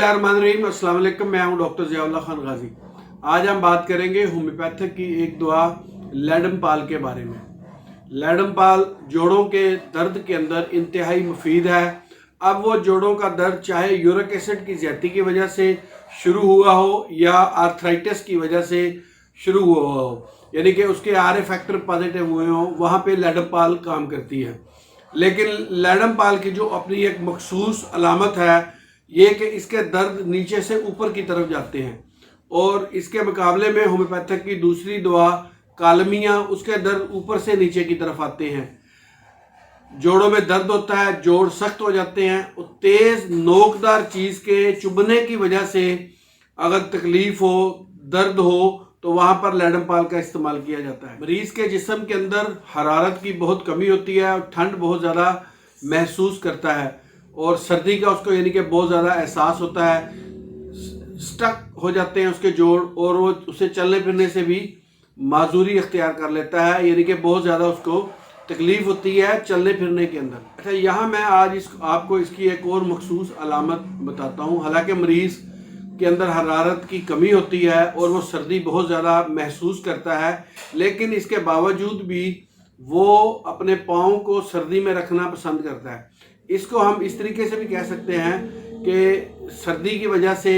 बिस्मिल्लाहिर्रहमानिर्रहीम। अस्सलाम वालेकुम। मैं हूं डॉक्टर ज़ियाउल्ला खान गाजी। आज हम बात करेंगे होम्योपैथिक की एक दवा लैडमपाल के बारे में। लैडमपाल जोड़ों के दर्द के अंदर इंतहाई मुफीद है। अब वो जोड़ों का दर्द चाहे यूरिक एसिड की ज़्यादती की वजह से शुरू हुआ हो या आर्थराइटिस की वजह से शुरू हुआ हो, यानी कि उसके RA फैक्टर पॉजिटिव हुए हों, वहाँ पे लैडमपाल काम करती है। लेकिन लैडमपाल की जो अपनी एक मखसूस अलामत है ये कि इसके दर्द नीचे से ऊपर की तरफ जाते हैं, और इसके मुकाबले में होम्योपैथिक की दूसरी दवा कालमिया, उसके दर्द ऊपर से नीचे की तरफ आते हैं। जोड़ों में दर्द होता है, जोड़ सख्त हो जाते हैं, और तेज नोकदार चीज के चुभने की वजह से अगर तकलीफ हो, दर्द हो, तो वहां पर लैडमपाल का इस्तेमाल किया जाता है। मरीज के जिस्म के अंदर हरारत की बहुत कमी होती है और ठंड बहुत ज़्यादा महसूस करता है, और सर्दी का उसको यानी कि बहुत ज़्यादा एहसास होता है। स्टक हो जाते हैं उसके जोड़, और वो उसे चलने फिरने से भी माजूरी अख्तियार कर लेता है, यानी कि बहुत ज़्यादा उसको तकलीफ होती है चलने फिरने के अंदर। अच्छा, यहाँ मैं आज आपको इसकी एक और मखसूस अलामत बताता हूँ। हालांकि मरीज़ के अंदर हरारत की कमी होती है और वो सर्दी बहुत ज़्यादा महसूस करता है, लेकिन इसके बावजूद भी वो अपने पाँव को सर्दी में रखना पसंद करता है। इसको हम इस तरीके से भी कह सकते हैं कि सर्दी की वजह से,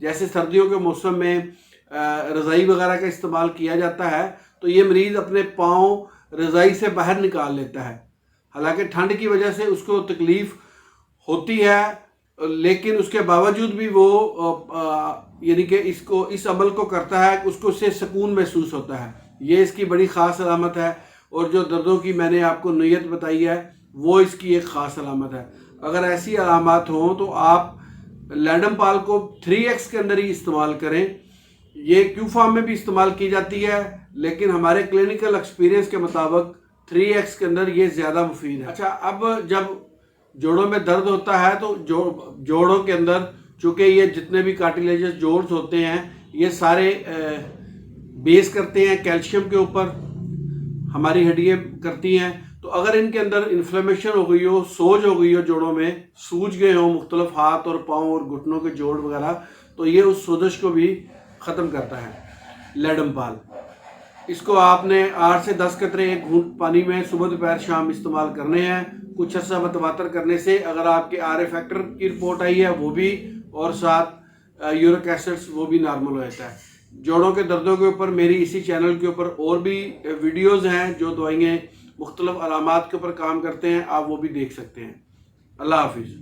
जैसे सर्दियों के मौसम में रज़ाई वगैरह का इस्तेमाल किया जाता है, तो ये मरीज़ अपने पाँव रज़ाई से बाहर निकाल लेता है। हालांकि ठंड की वजह से उसको तकलीफ़ होती है, लेकिन उसके बावजूद भी वो यानी कि इस अमल को करता है, उसको उससे सुकून महसूस होता है। ये इसकी बड़ी ख़ास अलामत है, और जो दर्दों की मैंने आपको नैयत बताई है वो इसकी एक ख़ास अलामत है। अगर ऐसी अलामत हों तो आप लैडमपाल को 3X के अंदर ही इस्तेमाल करें। ये क्यूफार्म में भी इस्तेमाल की जाती है, लेकिन हमारे क्लिनिकल एक्सपीरियंस के मुताबिक 3X के अंदर ये ज़्यादा मुफीद है। अच्छा, अब जब जोड़ों में दर्द होता है तो जोड़ों के अंदर, चूँकि ये जितने भी कार्टिलेजस जोड्स होते हैं ये सारे बेस करते हैं कैल्शियम के ऊपर, हमारी हड्डियाँ करती हैं। तो अगर इनके अंदर इन्फ्लेमेशन हो गई हो, सोज हो गई हो, जोड़ों में सूज गए हों मुख्तलिफ हाथ और पाँव और घुटनों के जोड़ वगैरह, तो ये उस सोजश को भी ख़त्म करता है लैडमपाल। इसको आपने 8 से 10 कतरे एक घूंट पानी में सुबह दोपहर शाम इस्तेमाल करने हैं। कुछ अर्सा मतवातर करने से अगर आपके RA फैक्टर की रिपोर्ट आई है वो भी, और साथ यूरिक एसिड्स वो भी नॉर्मल हो जाता है। जोड़ों के दर्दों के ऊपर मेरी इसी चैनल के ऊपर और भी वीडियोज़ हैं जो दवाइयाँ मुख्तलिफ अलामात के ऊपर काम करते हैं, आप वो भी देख सकते हैं। अल्लाह हाफिज़।